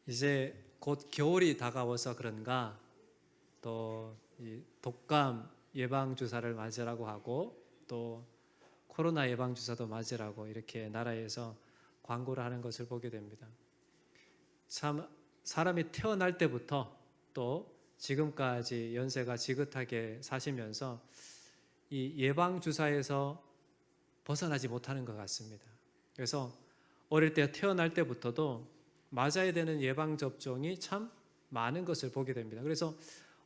이제 곧 겨울이 다가와서 그런가 또 이 독감 예방 주사를 맞으라고 하고 또 코로나 예방 주사도 맞으라고 이렇게 나라에서 광고를 하는 것을 보게 됩니다. 참 사람이 태어날 때부터 또 지금까지 연세가 지긋하게 사시면서 이 예방 주사에서 벗어나지 못하는 것 같습니다. 그래서 어릴 때 태어날 때부터도 맞아야 되는 예방 접종이 참 많은 것을 보게 됩니다. 그래서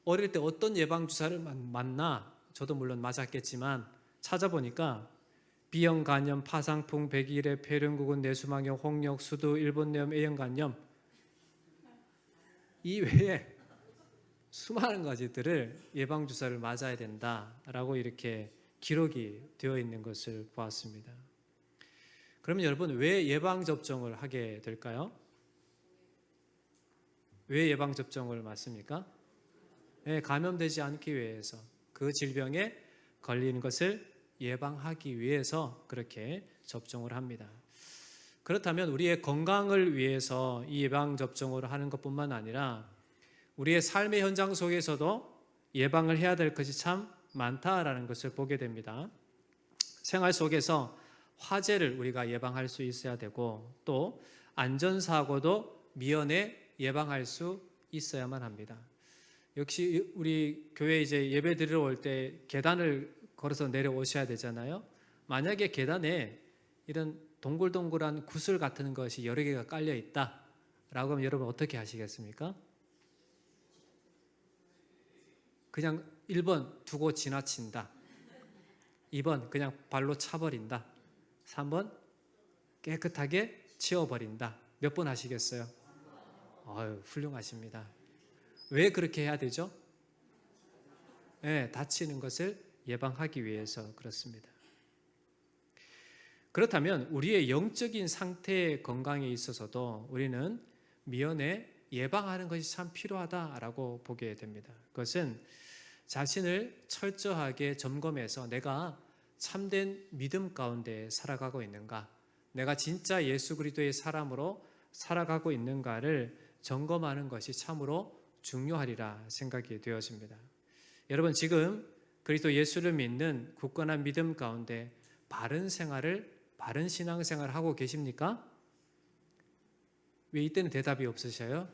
어릴 때 어떤 예방 주사를 맞나 저도 물론 맞았겠지만 찾아보니까 B형 간염, 파상풍, 백일의 폐렴구군, 내수막염, 홍역, 수두, 일본염, A형 간염 이외에 수많은 가지들을 예방 주사를 맞아야 된다라고 이렇게 기록이 되어 있는 것을 보았습니다. 그러면 여러분 왜 예방 접종을 하게 될까요? 왜 예방 접종을 맞습니까? 감염되지 않기 위해서, 그 질병에 걸리는 것을 예방하기 위해서 그렇게 접종을 합니다. 그렇다면 우리의 건강을 위해서 이 예방 접종을 하는 것뿐만 아니라 우리의 삶의 현장 속에서도 예방을 해야 될 것이 참 많다라는 것을 보게 됩니다. 생활 속에서 화재를 우리가 예방할 수 있어야 되고 또 안전사고도 미연에 예방할 수 있어야만 합니다. 역시 우리 교회 이제 예배 드리러 올 때 계단을 걸어서 내려오셔야 되잖아요. 만약에 계단에 이런 동글동글한 구슬 같은 것이 여러 개가 깔려 있다라고 하면 여러분 어떻게 하시겠습니까? 그냥 1번 두고 지나친다. 2번 그냥 발로 차버린다. 3번 깨끗하게 치워버린다. 몇 번 하시겠어요? 아유, 훌륭하십니다. 왜 그렇게 해야 되죠? 다치는 것을 예방하기 위해서 그렇습니다. 그렇다면 우리의 영적인 상태의 건강에 있어서도 우리는 미연에 예방하는 것이 참 필요하다라고 보게 됩니다. 그것은 자신을 철저하게 점검해서 내가 참된 믿음 가운데 살아가고 있는가, 내가 진짜 예수 그리스도의 사람으로 살아가고 있는가를 점검하는 것이 참으로 중요하리라 생각이 되어집니다. 여러분 지금 그리스도 예수를 믿는 굳건한 믿음 가운데 바른 생활을, 바른 신앙생활을 하고 계십니까? 왜 이때는 대답이 없으셔요?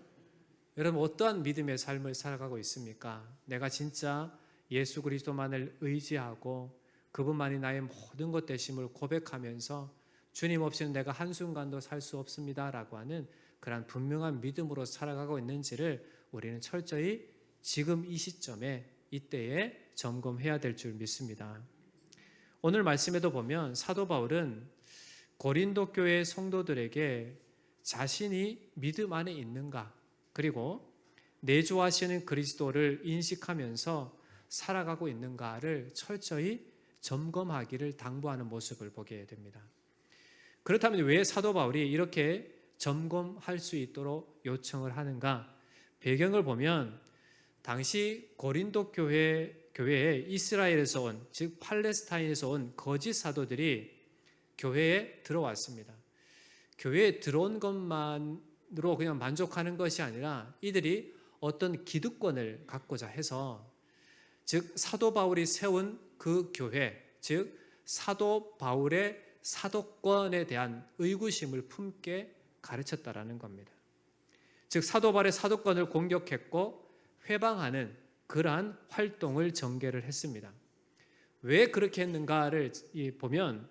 여러분 어떠한 믿음의 삶을 살아가고 있습니까? 내가 진짜 예수 그리스도만을 의지하고 그분만이 나의 모든 것 되심을 고백하면서 주님 없이는 내가 한순간도 살 수 없습니다 라고 하는 그런 분명한 믿음으로 살아가고 있는지를 우리는 철저히 지금 이 시점에 이때에 점검해야 될 줄 믿습니다. 오늘 말씀에도 보면 사도 바울은 고린도 교회 성도들에게 자신이 믿음 안에 있는가, 그리고 내주하시는 그리스도를 인식하면서 살아가고 있는가를 철저히 점검하기를 당부하는 모습을 보게 됩니다. 그렇다면 왜 사도 바울이 이렇게 점검할 수 있도록 요청을 하는가? 배경을 보면 당시 고린도 교회에 이스라엘에서 온, 즉 팔레스타인에서 온 거짓 사도들이 교회에 들어왔습니다. 교회에 들어온 것만으로 그냥 만족하는 것이 아니라 이들이 어떤 기득권을 갖고자 해서, 즉 사도 바울이 세운 그 교회, 즉 사도 바울의 사도권에 대한 의구심을 품게 가르쳤다라는 겁니다. 즉 사도 바울의 사도권을 공격했고 회방하는 그러한 활동을 전개를 했습니다. 왜 그렇게 했는가를 보면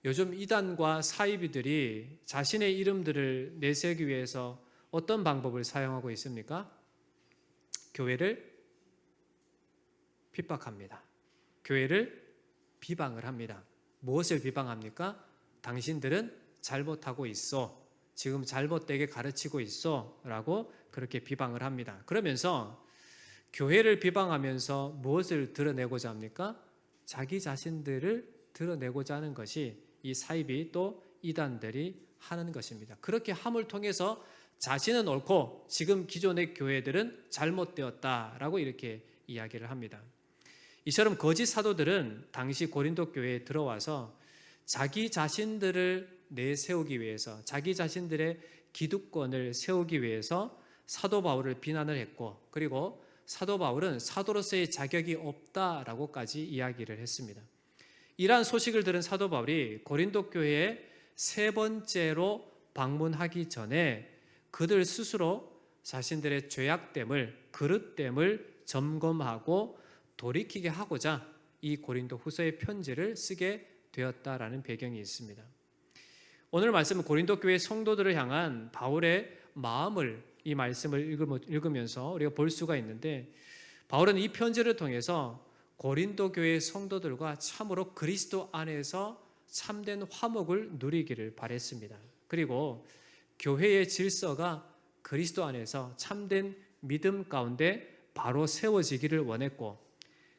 요즘 이단과 사이비들이 자신의 이름들을 내세우기 위해서 어떤 방법을 사용하고 있습니까? 교회를 핍박합니다. 교회를 비방을 합니다. 무엇을 비방합니까? 당신들은 잘못하고 있어. 지금 잘못되게 가르치고 있어. 라고 그렇게 비방을 합니다. 그러면서 교회를 비방하면서 무엇을 드러내고자 합니까? 자기 자신들을 드러내고자 하는 것이 이 사이비 또 이단들이 하는 것입니다. 그렇게 함을 통해서 자신은 옳고 지금 기존의 교회들은 잘못되었다라고 이렇게 이야기를 합니다. 이처럼 거짓 사도들은 당시 고린도 교회에 들어와서 자기 자신들을 내세우기 위해서, 자기 자신들의 기득권을 세우기 위해서 사도 바울을 비난을 했고, 그리고 사도 바울은 사도로서의 자격이 없다라고까지 이야기를 했습니다. 이러한 소식을 들은 사도 바울이 고린도 교회에 세 번째로 방문하기 전에 그들 스스로 자신들의 죄악됨을, 그릇됨을 점검하고 돌이키게 하고자 이 고린도 후서의 편지를 쓰게 되었다라는 배경이 있습니다. 오늘 말씀은 고린도 교회 성도들을 향한 바울의 마음을, 이 말씀을 읽으면서 우리가 볼 수가 있는데, 바울은 이 편지를 통해서 고린도 교회 성도들과 참으로 그리스도 안에서 참된 화목을 누리기를 바랬습니다. 그리고 교회의 질서가 그리스도 안에서 참된 믿음 가운데 바로 세워지기를 원했고,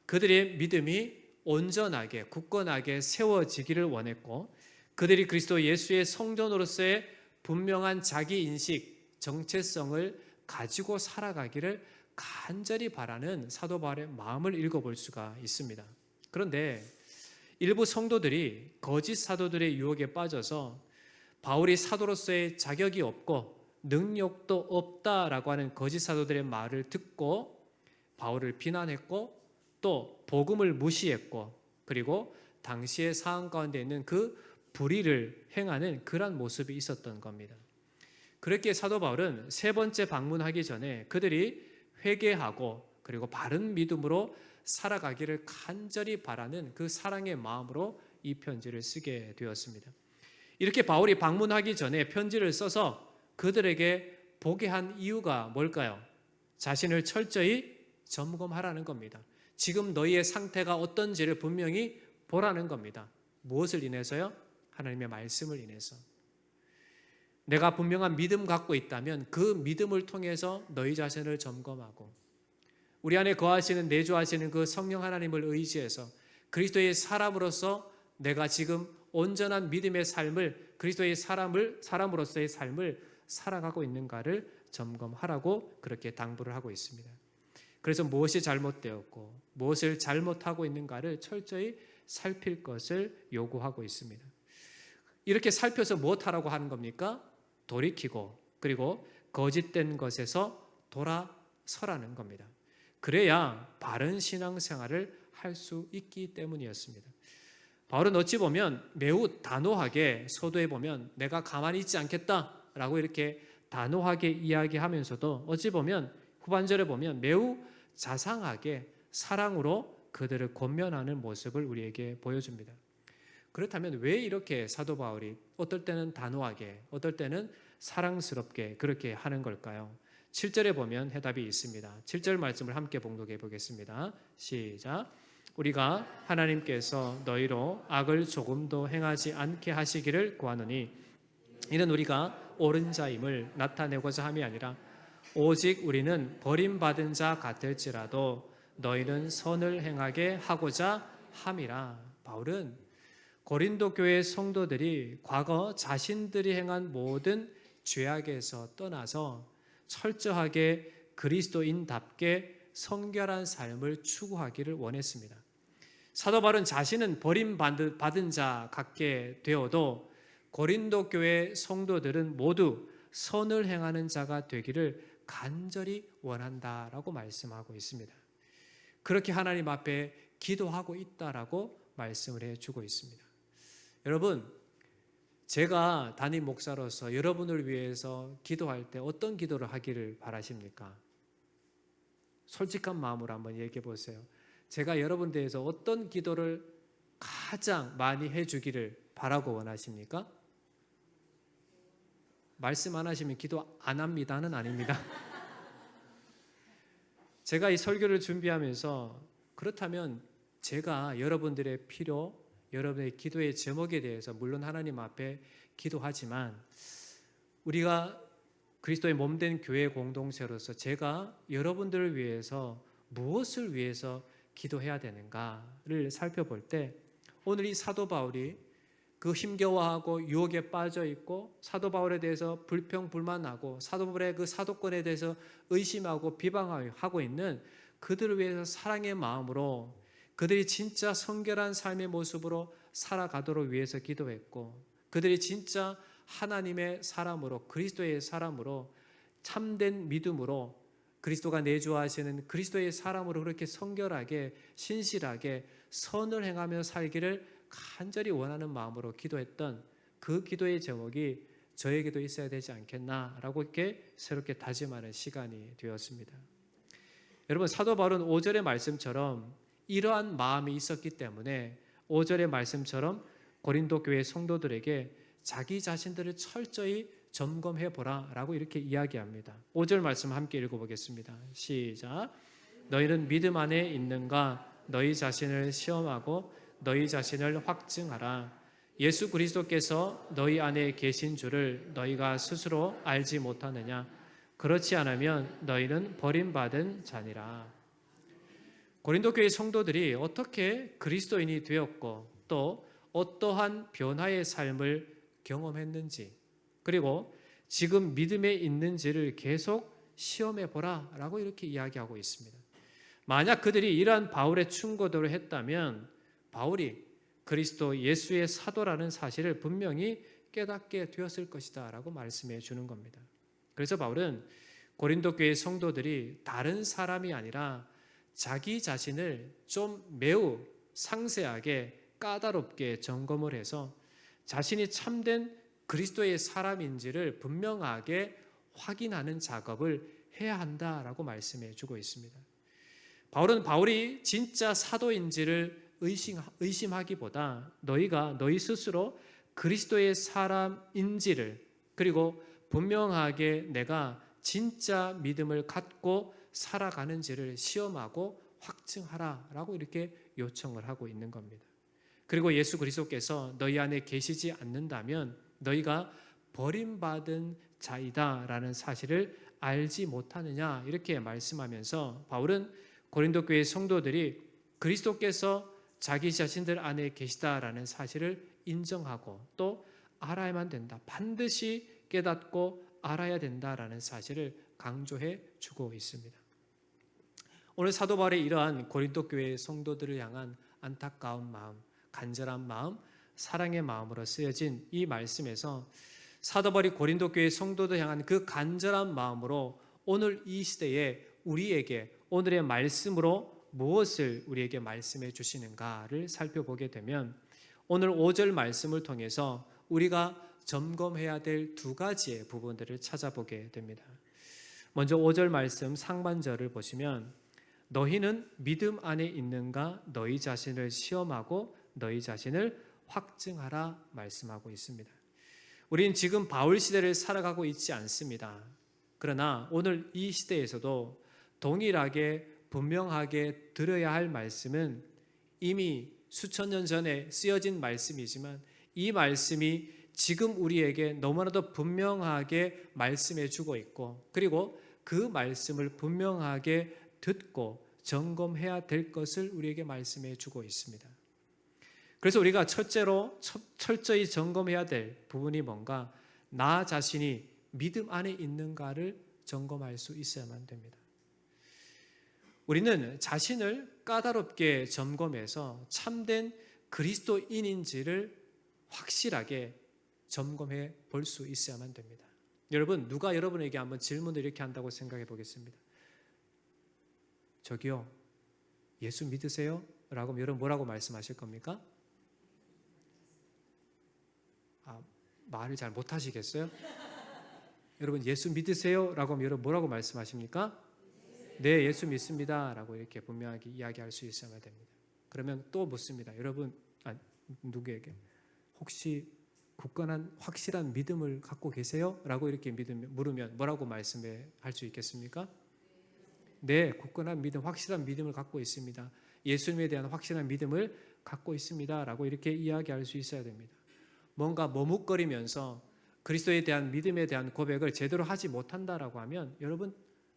그들의 믿음이 온전하게 굳건하게 세워지기를 원했고, 그들이 그리스도 예수의 성전으로서의 분명한 자기인식, 정체성을 가지고 살아가기를 간절히 바라는 사도 바울의 마음을 읽어볼 수가 있습니다. 그런데 일부 성도들이 거짓 사도들의 유혹에 빠져서 바울이 사도로서의 자격이 없고 능력도 없다라고 하는 거짓 사도들의 말을 듣고 바울을 비난했고, 또 복음을 무시했고, 그리고 당시의 상황 가운데 있는 그 불의를 행하는 그러한 모습이 있었던 겁니다. 그렇게 사도 바울은 세 번째 방문하기 전에 그들이 회개하고 그리고 바른 믿음으로 살아가기를 간절히 바라는 그 사랑의 마음으로 이 편지를 쓰게 되었습니다. 이렇게 바울이 방문하기 전에 편지를 써서 그들에게 보게 한 이유가 뭘까요? 자신을 철저히 점검하라는 겁니다. 지금 너희의 상태가 어떤지를 분명히 보라는 겁니다. 무엇을 인해서요? 하나님의 말씀을 인해서. 내가 분명한 믿음 갖고 있다면 그 믿음을 통해서 너희 자신을 점검하고, 우리 안에 거하시는 내주하시는 그 성령 하나님을 의지해서 그리스도의 사람으로서 내가 지금 온전한 믿음의 삶을, 그리스도의 사람으로서의 삶을 살아가고 있는가를 점검하라고 그렇게 당부를 하고 있습니다. 그래서 무엇이 잘못되었고 무엇을 잘못하고 있는가를 철저히 살필 것을 요구하고 있습니다. 이렇게 살펴서 무엇하라고 하는 겁니까? 돌이키고 그리고 거짓된 것에서 돌아서라는 겁니다. 그래야 바른 신앙생활을 할 수 있기 때문이었습니다. 바울은 어찌 보면 매우 단호하게, 서두에 보면 내가 가만히 있지 않겠다라고 이렇게 단호하게 이야기하면서도 어찌 보면 후반절에 보면 매우 자상하게 사랑으로 그들을 권면하는 모습을 우리에게 보여줍니다. 그렇다면 왜 이렇게 사도 바울이 어떨 때는 단호하게, 어떨 때는 사랑스럽게 그렇게 하는 걸까요? 7절에 보면 해답이 있습니다. 7절 말씀을 함께 봉독해 보겠습니다. 시작. 우리가 하나님께서 너희로 악을 조금도 행하지 않게 하시기를 구하노니 이는 우리가 옳은 자임을 나타내고자 함이 아니라 오직 우리는 버림받은 자 같을지라도 너희는 선을 행하게 하고자 함이라. 바울은 고린도 교회 성도들이 과거 자신들이 행한 모든 죄악에서 떠나서 철저하게 그리스도인답게 성결한 삶을 추구하기를 원했습니다. 사도 바울은 자신은 버림받은 자 같게 되어도 고린도 교회 성도들은 모두 선을 행하는 자가 되기를 간절히 원한다라고 말씀하고 있습니다. 그렇게 하나님 앞에 기도하고 있다라고 말씀을 해주고 있습니다. 여러분, 제가 담임 목사로서 여러분을 위해서 기도할 때 어떤 기도를 하기를 바라십니까? 솔직한 마음으로 한번 얘기해 보세요. 제가 여러분 대해서 어떤 기도를 가장 많이 해주기를 바라고 원하십니까? 말씀 안 하시면 기도 안 합니다는 아닙니다. 제가 이 설교를 준비하면서 그렇다면 제가 여러분들의 필요, 여러분의 기도의 제목에 대해서 물론 하나님 앞에 기도하지만 우리가 그리스도의 몸된 교회 공동체로서 제가 여러분들을 위해서 무엇을 위해서 기도해야 되는가를 살펴볼 때 오늘 이 사도 바울이 그 힘겨워하고 유혹에 빠져 있고 사도 바울에 대해서 불평불만하고 사도 바울의 그 사도권에 대해서 의심하고 비방하고 있는 그들을 위해서 사랑의 마음으로 그들이 진짜 성결한 삶의 모습으로 살아가도록 위해서 기도했고, 그들이 진짜 하나님의 사람으로, 그리스도의 사람으로, 참된 믿음으로, 그리스도가 내주하시는 그리스도의 사람으로 그렇게 성결하게 신실하게 선을 행하며 살기를 간절히 원하는 마음으로 기도했던 그 기도의 제목이 저에게도 있어야 되지 않겠나라고 이렇게 새롭게 다짐하는 시간이 되었습니다. 여러분, 사도 바울은 5절의 말씀처럼 이러한 마음이 있었기 때문에 5절의 말씀처럼 고린도 교회 성도들에게 자기 자신들을 철저히 점검해 보라 라고 이렇게 이야기합니다. 5절 말씀 함께 읽어보겠습니다. 시작. 너희는 믿음 안에 있는가? 너희 자신을 시험하고 너희 자신을 확증하라. 예수 그리스도께서 너희 안에 계신 줄을 너희가 스스로 알지 못하느냐? 그렇지 않으면 너희는 버림받은 자니라. 고린도 교회 성도들이 어떻게 그리스도인이 되었고 또 어떠한 변화의 삶을 경험했는지, 그리고 지금 믿음에 있는지를 계속 시험해 보라 라고 이렇게 이야기하고 있습니다. 만약 그들이 이러한 바울의 충고도를 했다면 바울이 그리스도 예수의 사도라는 사실을 분명히 깨닫게 되었을 것이다 라고 말씀해 주는 겁니다. 그래서 바울은 고린도 교회 성도들이 다른 사람이 아니라 자기 자신을 좀 매우 상세하게 까다롭게 점검을 해서 자신이 참된 그리스도의 사람인지를 분명하게 확인하는 작업을 해야 한다라고 말씀해 주고 있습니다. 바울은 바울이 진짜 사도인지를 의심하기보다 너희가 너희 스스로 그리스도의 사람인지를, 그리고 분명하게 내가 진짜 믿음을 갖고 살아가는지를 시험하고 확증하라라고 이렇게 요청을 하고 있는 겁니다. 그리고 예수 그리스도께서 너희 안에 계시지 않는다면 너희가 버림받은 자이다라는 사실을 알지 못하느냐 이렇게 말씀하면서 바울은 고린도 교회 성도들이 그리스도께서 자기 자신들 안에 계시다라는 사실을 인정하고 또 알아야만 된다, 반드시 깨닫고 알아야 된다라는 사실을 강조해 주고 있습니다. 오늘 사도 바울의 이러한 고린도 교회 성도들을 향한 안타까운 마음, 간절한 마음, 사랑의 마음으로 쓰여진 이 말씀에서 사도 바울이 고린도 교회 성도들 향한 그 간절한 마음으로 오늘 이 시대에 우리에게 오늘의 말씀으로 무엇을 우리에게 말씀해 주시는가를 살펴보게 되면 오늘 5절 말씀을 통해서 우리가 점검해야 될 두 가지의 부분들을 찾아보게 됩니다. 먼저 5절 말씀 상반절을 보시면 너희는 믿음 안에 있는가? 너희 자신을 시험하고 너희 자신을 확증하라 말씀하고 있습니다. 우리는 지금 바울 시대를 살아가고 있지 않습니다. 그러나 오늘 이 시대에서도 동일하게 분명하게 들어야 할 말씀은 이미 수천 년 전에 쓰여진 말씀이지만 이 말씀이 지금 우리에게 너무나도 분명하게 말씀해 주고 있고, 그리고 그 말씀을 분명하게 듣고 점검해야 될 것을 우리에게 말씀해 주고 있습니다. 그래서 우리가 첫째로 철저히 점검해야 될 부분이 뭔가, 나 자신이 믿음 안에 있는가를 점검할 수 있어야만 됩니다. 우리는 자신을 까다롭게 점검해서 참된 그리스도인인지를 확실하게 점검해 볼 수 있어야만 됩니다. 여러분, 누가 여러분에게 한번 질문을 이렇게 한다고 생각해 보겠습니다. 저기요, 예수 믿으세요? 라고 여러분 뭐라고 말씀하실 겁니까? 말을 잘 못하시겠어요? 여러분 예수 믿으세요? 라고 하면 여러분 뭐라고 말씀하십니까? 네, 예수 믿습니다 라고 이렇게 분명하게 이야기할 수 있어야 됩니다. 그러면 또 묻습니다. 여러분, 누구에게? 혹시 굳건한 확실한 믿음을 갖고 계세요? 라고 이렇게 물으면 뭐라고 말씀할 수 있겠습니까? 네, 굳건한 믿음, 확실한 믿음을 갖고 있습니다. 예수님에 대한 확실한 믿음을 갖고 있습니다 라고 이렇게 이야기할 수 있어야 됩니다. 뭔가 머뭇거리면서 그리스도에 대한 믿음에 대한 고백을 제대로 하지 못한다라고 하면 여러분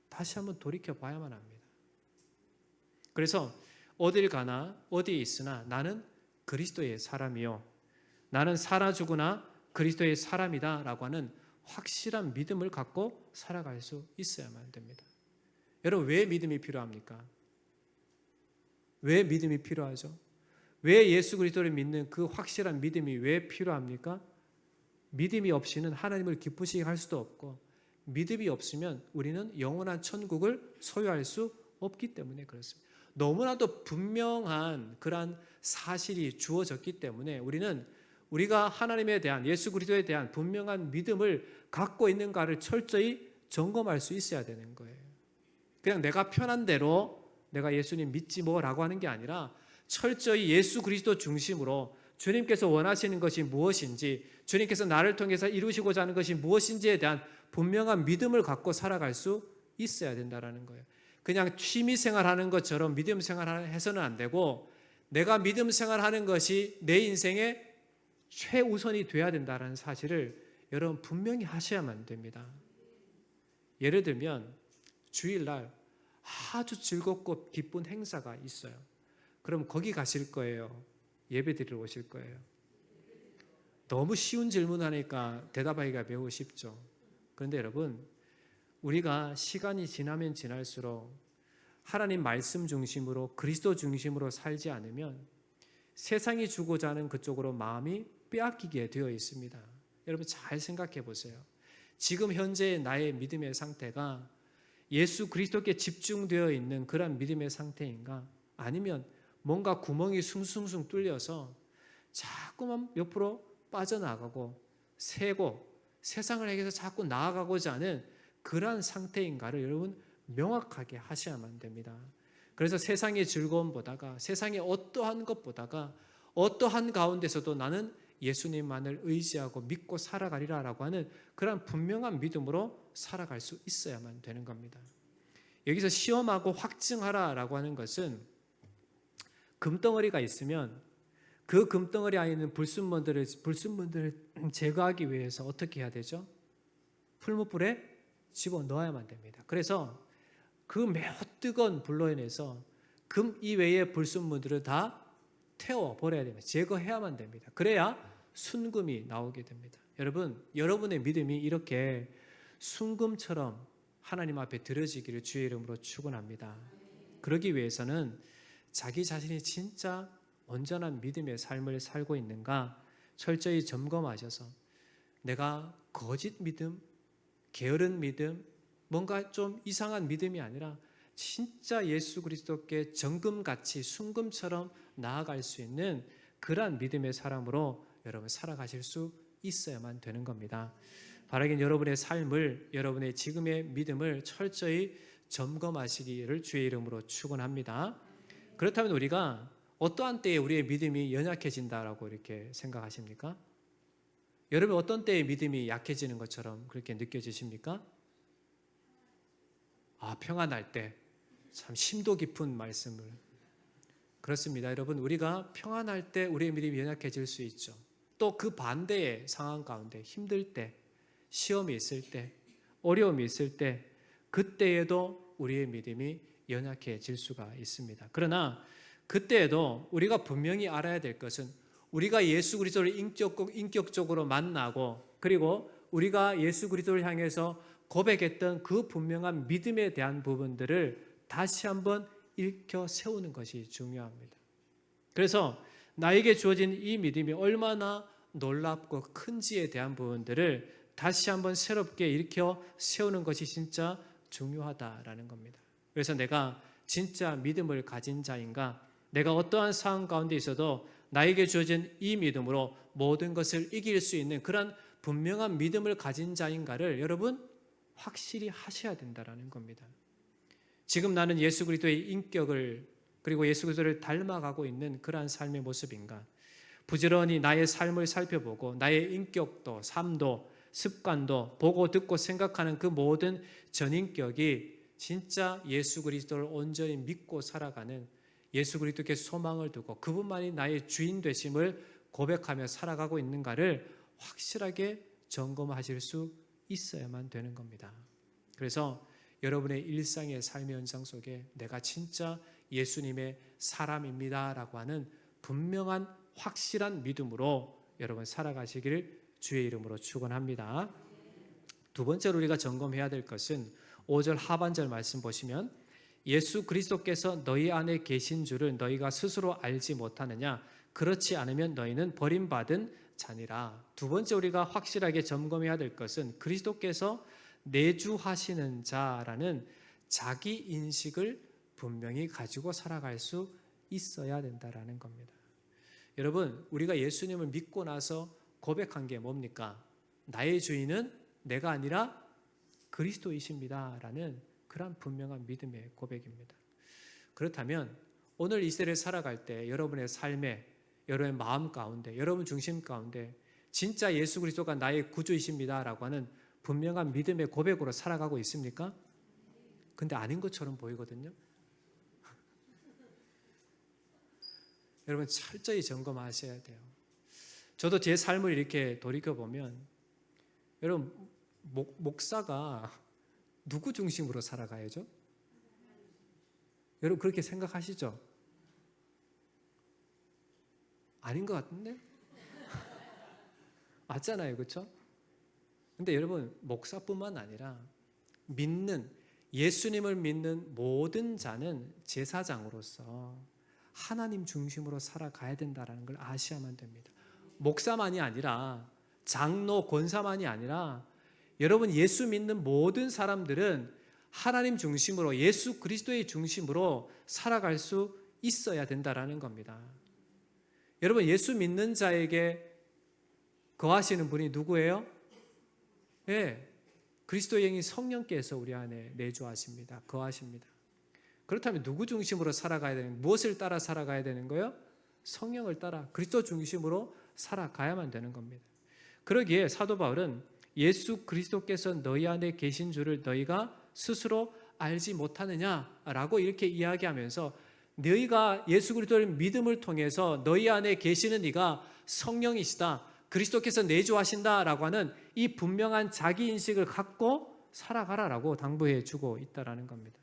다시 한번 돌이켜 봐야만 합니다. 그래서 어딜 가나 어디에 있으나 나는 그리스도의 사람이요, 나는 살아 죽으나 그리스도의 사람이다 라고 하는 확실한 믿음을 갖고 살아갈 수 있어야만 됩니다. 여러분, 왜 믿음이 필요합니까? 왜 믿음이 필요하죠? 왜 예수 그리스도를 믿는 그 확실한 믿음이 왜 필요합니까? 믿음이 없이는 하나님을 기쁘시게 할 수도 없고 믿음이 없으면 우리는 영원한 천국을 소유할 수 없기 때문에 그렇습니다. 너무나도 분명한 그러한 사실이 주어졌기 때문에 우리가 하나님에 대한 예수 그리스도에 대한 분명한 믿음을 갖고 있는가를 철저히 점검할 수 있어야 되는 거예요. 그냥 내가 편한 대로 내가 예수님 믿지 뭐라고 하는 게 아니라 철저히 예수 그리스도 중심으로 주님께서 원하시는 것이 무엇인지, 주님께서 나를 통해서 이루시고자 하는 것이 무엇인지에 대한 분명한 믿음을 갖고 살아갈 수 있어야 된다는 거예요. 그냥 취미 생활하는 것처럼 믿음 생활해서는 안 되고 내가 믿음 생활하는 것이 내 인생의 최우선이 돼야 된다는 사실을 여러분 분명히 하셔야만 됩니다. 예를 들면 주일날 아주 즐겁고 기쁜 행사가 있어요. 그럼 거기 가실 거예요? 예배드리러 오실 거예요? 너무 쉬운 질문하니까 대답하기가 매우 쉽죠. 그런데 여러분, 우리가 시간이 지나면 지날수록 하나님 말씀 중심으로 그리스도 중심으로 살지 않으면 세상이 주고자 하는 그쪽으로 마음이 빼앗기게 되어 있습니다. 여러분 잘 생각해 보세요. 지금 현재 나의 믿음의 상태가 예수 그리스도께 집중되어 있는 그런 믿음의 상태인가? 아니면 뭔가 구멍이 숭숭숭 뚫려서 자꾸만 옆으로 빠져나가고 새고 세상을 향해서 자꾸 나아가고자 하는 그러한 상태인가를 여러분 명확하게 하셔야만 됩니다. 그래서 세상의 즐거움보다가 세상의 어떠한 것보다가 어떠한 가운데서도 나는 예수님만을 의지하고 믿고 살아가리라라고 하는 그런 분명한 믿음으로 살아갈 수 있어야만 되는 겁니다. 여기서 시험하고 확증하라라고 하는 것은 금덩어리가 있으면 그 금덩어리 안에 있는 불순물들을 제거하기 위해서 어떻게 해야 되죠? 풀무불에 집어넣어야만 됩니다. 그래서 그 매우 뜨거운 불로 인해서 금 이외의 불순물들을 다 태워버려야 됩니다. 제거해야만 됩니다. 그래야 순금이 나오게 됩니다. 여러분, 여러분의 믿음이 이렇게 순금처럼 하나님 앞에 드려지기를 주의 이름으로 축원합니다. 그러기 위해서는 자기 자신이 진짜 온전한 믿음의 삶을 살고 있는가 철저히 점검하셔서 내가 거짓 믿음, 게으른 믿음, 뭔가 좀 이상한 믿음이 아니라 진짜 예수 그리스도께 정금같이 순금처럼 나아갈 수 있는 그러한 믿음의 사람으로 여러분 살아가실 수 있어야만 되는 겁니다. 바라긴 여러분의 삶을, 여러분의 지금의 믿음을 철저히 점검하시기를 주의 이름으로 축원합니다. 그렇다면 우리가 어떠한 때에 우리의 믿음이 연약해진다라고 이렇게 생각하십니까? 여러분 어떤 때에 믿음이 약해지는 것처럼 그렇게 느껴지십니까? 평안할 때. 참 심도 깊은 말씀을. 그렇습니다. 여러분 우리가 평안할 때 우리의 믿음이 연약해질 수 있죠. 또 그 반대의 상황 가운데 힘들 때, 시험이 있을 때, 어려움이 있을 때 그때에도 우리의 믿음이 연약해질 수가 있습니다. 그러나 그때에도 우리가 분명히 알아야 될 것은 우리가 예수 그리스도를 인격적으로 만나고 그리고 우리가 예수 그리스도를 향해서 고백했던 그 분명한 믿음에 대한 부분들을 다시 한번 일으켜 세우는 것이 중요합니다. 그래서 나에게 주어진 이 믿음이 얼마나 놀랍고 큰지에 대한 부분들을 다시 한번 새롭게 일으켜 세우는 것이 진짜 중요하다라는 겁니다. 그래서 내가 진짜 믿음을 가진 자인가? 내가 어떠한 상황 가운데 있어도 나에게 주어진 이 믿음으로 모든 것을 이길 수 있는 그런 분명한 믿음을 가진 자인가를 여러분 확실히 하셔야 된다는 겁니다. 지금 나는 예수 그리스도의 인격을 그리고 예수 그리스도를 닮아가고 있는 그러한 삶의 모습인가? 부지런히 나의 삶을 살펴보고 나의 인격도 삶도 습관도 보고 듣고 생각하는 그 모든 전인격이 진짜 예수 그리스도를 온전히 믿고 살아가는 예수 그리스도께 소망을 두고 그분만이 나의 주인 되심을 고백하며 살아가고 있는가를 확실하게 점검하실 수 있어야만 되는 겁니다. 그래서 여러분의 일상의 삶의 현상 속에 내가 진짜 예수님의 사람입니다라고 하는 분명한 확실한 믿음으로 여러분 살아가시기를 주의 이름으로 축원합니다. 두 번째로 우리가 점검해야 될 것은 5절 하반절 말씀 보시면 예수 그리스도께서 너희 안에 계신 줄을 너희가 스스로 알지 못하느냐? 그렇지 않으면 너희는 버림받은 자니라. 두 번째 우리가 확실하게 점검해야 될 것은 그리스도께서 내주하시는 자라는 자기 인식을 분명히 가지고 살아갈 수 있어야 된다라는 겁니다. 여러분, 우리가 예수님을 믿고 나서 고백한 게 뭡니까? 나의 주인은 내가 아니라 그리스도이십니다 라는 그런 분명한 믿음의 고백입니다. 그렇다면 오늘 이 시대를 살아갈 때 여러분의 삶에, 여러분의 마음 가운데, 여러분 중심 가운데 진짜 예수 그리스도가 나의 구주이십니다 라고 하는 분명한 믿음의 고백으로 살아가고 있습니까? 근데 아닌 것처럼 보이거든요. 여러분 철저히 점검하셔야 돼요. 저도 제 삶을 이렇게 돌이켜보면 여러분 목사가 누구 중심으로 살아가야죠? 여러분 그렇게 생각하시죠? 아닌 것 같은데? 맞잖아요, 그렇죠? 근데 여러분 목사뿐만 아니라 예수님을 믿는 모든 자는 제사장으로서 하나님 중심으로 살아가야 된다는 걸 아셔야만 됩니다. 목사만이 아니라 장로, 권사만이 아니라 여러분 예수 믿는 모든 사람들은 하나님 중심으로 예수 그리스도의 중심으로 살아갈 수 있어야 된다는 겁니다. 여러분 예수 믿는 자에게 거하시는 분이 누구예요? 네, 그리스도의 영이 성령께서 우리 안에 내주하십니다. 거하십니다. 그렇다면 누구 중심으로 살아가야 되는, 무엇을 따라 살아가야 되는 거예요? 성령을 따라 그리스도 중심으로 살아가야만 되는 겁니다. 그러기에 사도 바울은 예수 그리스도께서 너희 안에 계신 줄을 너희가 스스로 알지 못하느냐라고 이렇게 이야기하면서 너희가 예수 그리스도를 믿음을 통해서 너희 안에 계시는 이가 성령이시다, 그리스도께서 내주하신다라고 하는 이 분명한 자기 인식을 갖고 살아가라라고 당부해 주고 있다라는 겁니다.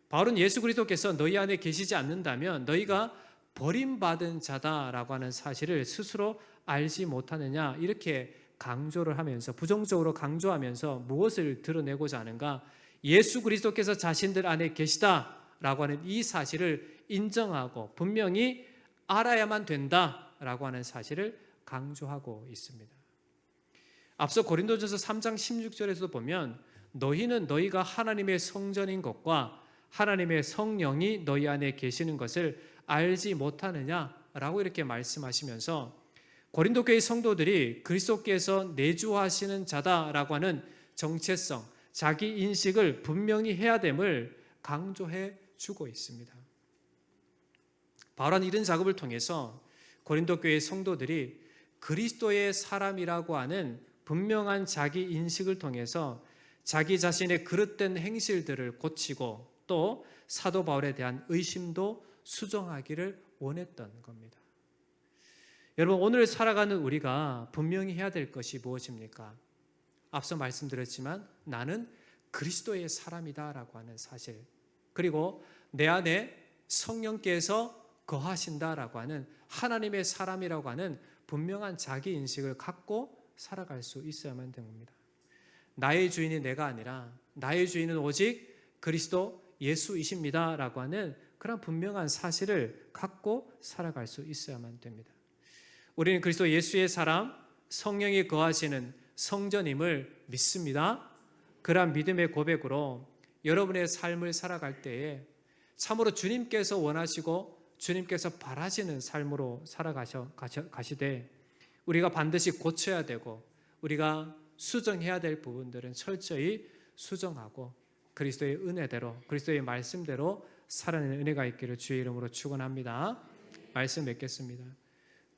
바울은 예수 그리스도께서 너희 안에 계시지 않는다면 너희가 버림받은 자다라고 하는 사실을 스스로 알지 못하느냐 이렇게 강조를 하면서, 부정적으로 강조하면서 무엇을 드러내고자 하는가? 예수 그리스도께서 자신들 안에 계시다라고 하는 이 사실을 인정하고 분명히 알아야만 된다라고 하는 사실을 강조하고 있습니다. 앞서 고린도전서 3장 16절에서 보면 너희는 너희가 하나님의 성전인 것과 하나님의 성령이 너희 안에 계시는 것을 알지 못하느냐라고 이렇게 말씀하시면서 고린도 교회 성도들이 그리스도께서 내주하시는 자다라고 하는 정체성, 자기 인식을 분명히 해야 됨을 강조해 주고 있습니다. 바울은 이런 작업을 통해서 고린도 교회 성도들이 그리스도의 사람이라고 하는 분명한 자기 인식을 통해서 자기 자신의 그릇된 행실들을 고치고 또 사도 바울에 대한 의심도 수정하기를 원했던 겁니다. 여러분 오늘 살아가는 우리가 분명히 해야 될 것이 무엇입니까? 앞서 말씀드렸지만 나는 그리스도의 사람이다라고 하는 사실, 그리고 내 안에 성령께서 거하신다라고 하는 하나님의 사람이라고 하는 분명한 자기 인식을 갖고 살아갈 수 있어야만 됩니다. 나의 주인이 내가 아니라 나의 주인은 오직 그리스도 예수이십니다라고 하는 그런 분명한 사실을 갖고 살아갈 수 있어야만 됩니다. 우리는 그리스도 예수의 사람, 성령이 거하시는 성전임을 믿습니다. 그러한 믿음의 고백으로 여러분의 삶을 살아갈 때에 참으로 주님께서 원하시고 주님께서 바라시는 삶으로 살아가시되 우리가 반드시 고쳐야 되고 우리가 수정해야 될 부분들은 철저히 수정하고 그리스도의 은혜대로, 그리스도의 말씀대로 살아내는 은혜가 있기를 주의 이름으로 축원합니다. 말씀 맺겠습니다.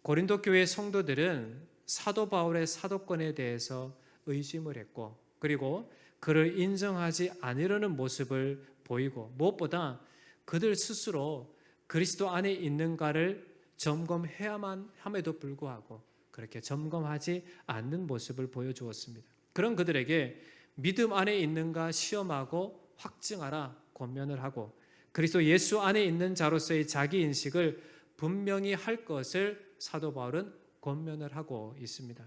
고린도 교회 성도들은 사도 바울의 사도권에 대해서 의심을 했고, 그리고 그를 인정하지 않으려는 모습을 보이고, 무엇보다 그들 스스로 그리스도 안에 있는가를 점검해야만 함에도 불구하고 그렇게 점검하지 않는 모습을 보여주었습니다. 그런 그들에게 믿음 안에 있는가 시험하고 확증하라 권면을 하고, 그리스도 예수 안에 있는 자로서의 자기 인식을 분명히 할 것을 사도 바울은 권면을 하고 있습니다.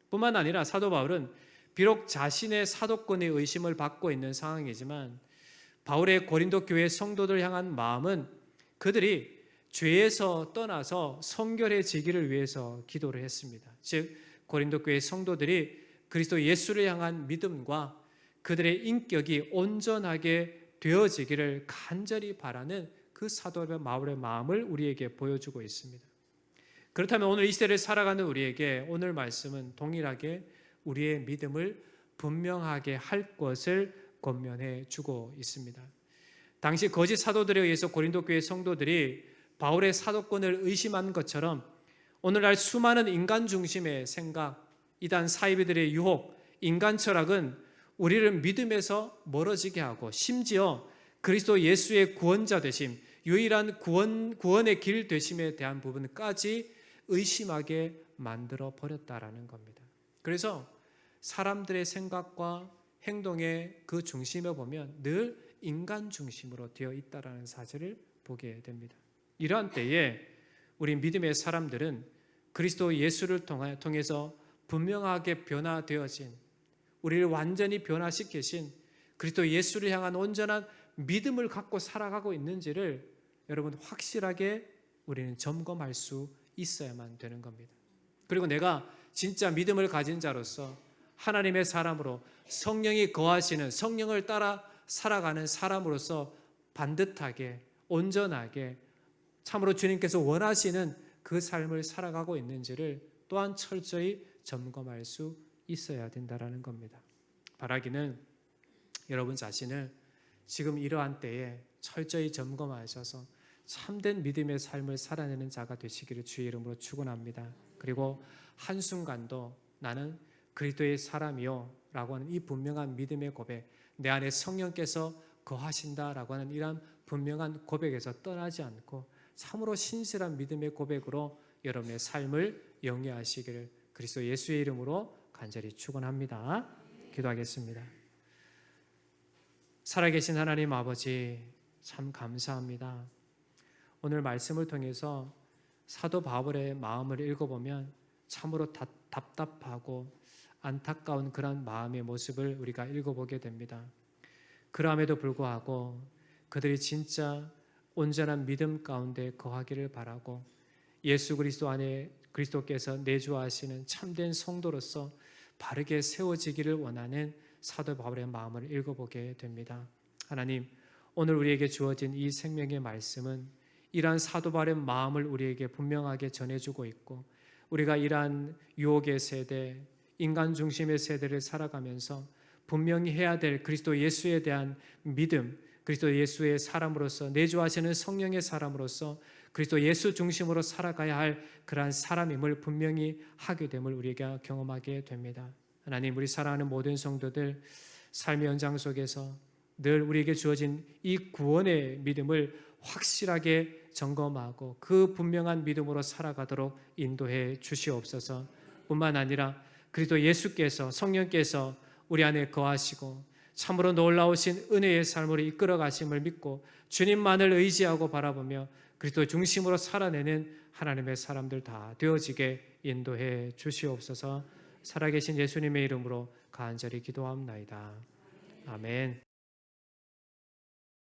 뿐만 아니라 사도 바울은 비록 자신의 사도권의 의심을 받고 있는 상황이지만 바울의 고린도 교회 성도들 향한 마음은 그들이 죄에서 떠나서 성결해지기를 위해서 기도를 했습니다. 즉 고린도 교회 성도들이 그리스도 예수를 향한 믿음과 그들의 인격이 온전하게 되어지기를 간절히 바라는 그 사도 바울의 마음을 우리에게 보여주고 있습니다. 그렇다면 오늘 이 시대를 살아가는 우리에게 오늘 말씀은 동일하게 우리의 믿음을 분명하게 할 것을 권면해 주고 있습니다. 당시 거짓 사도들에 의해서 고린도 교회 성도들이 바울의 사도권을 의심한 것처럼 오늘날 수많은 인간 중심의 생각, 이단 사이비들의 유혹, 인간 철학은 우리를 믿음에서 멀어지게 하고 심지어 그리스도 예수의 구원자 되심, 유일한 구원의 길 되심에 대한 부분까지 의심하게 만들어 버렸다라는 겁니다. 그래서 사람들의 생각과 행동의 그 중심에 보면 늘 인간 중심으로 되어 있다라는 사실을 보게 됩니다. 이러한 때에 우리 믿음의 사람들은 그리스도 예수를 통해서 분명하게 변화되어진, 우리를 완전히 변화시키신 그리스도 예수를 향한 온전한 믿음을 갖고 살아가고 있는지를 여러분 확실하게 우리는 점검할 수 있어야만 되는 겁니다. 그리고 내가 진짜 믿음을 가진 자로서 하나님의 사람으로 성령이 거하시는, 성령을 따라 살아가는 사람으로서 반듯하게 온전하게 참으로 주님께서 원하시는 그 삶을 살아가고 있는지를 또한 철저히 점검할 수 있어야 된다는 겁니다. 바라기는 여러분 자신을 지금 이러한 때에 철저히 점검하셔서 참된 믿음의 삶을 살아내는 자가 되시기를 주의 이름으로 축원합니다. 그리고 한순간도 나는 그리스도의 사람이요 라고 하는 이 분명한 믿음의 고백, 내 안에 성령께서 거하신다라고 하는 이러한 분명한 고백에서 떠나지 않고 참으로 신실한 믿음의 고백으로 여러분의 삶을 영위하시기를 그리스도 예수의 이름으로 간절히 축원합니다. 기도하겠습니다. 살아계신 하나님 아버지, 참 감사합니다. 오늘 말씀을 통해서 사도 바울의 마음을 읽어보면 참으로 답답하고 안타까운 그런 마음의 모습을 우리가 읽어보게 됩니다. 그럼에도 불구하고 그들이 진짜 온전한 믿음 가운데 거하기를 바라고 예수 그리스도 안에 그리스도께서 내주하시는 참된 성도로서 바르게 세워지기를 원하는 사도 바울의 마음을 읽어보게 됩니다. 하나님, 오늘 우리에게 주어진 이 생명의 말씀은 이러한 사도 바울의 마음을 우리에게 분명하게 전해주고 있고, 우리가 이러한 유혹의 세대, 인간 중심의 세대를 살아가면서 분명히 해야 될 그리스도 예수에 대한 믿음, 그리스도 예수의 사람으로서 내주하시는 성령의 사람으로서 그리스도 예수 중심으로 살아가야 할 그러한 사람임을 분명히 하게 됨을 우리가 경험하게 됩니다. 하나님, 우리 사랑하는 모든 성도들 삶의 연장 속에서 늘 우리에게 주어진 이 구원의 믿음을 확실하게 점검하고 그 분명한 믿음으로 살아가도록 인도해 주시옵소서. 뿐만 아니라 그리스도 예수께서, 성령께서 우리 안에 거하시고 참으로 놀라우신 은혜의 삶으로 이끌어 가심을 믿고 주님만을 의지하고 바라보며 그리스도 중심으로 살아내는 하나님의 사람들 다 되어지게 인도해 주시옵소서. 살아계신 예수님의 이름으로 간절히 기도합나이다. 아멘.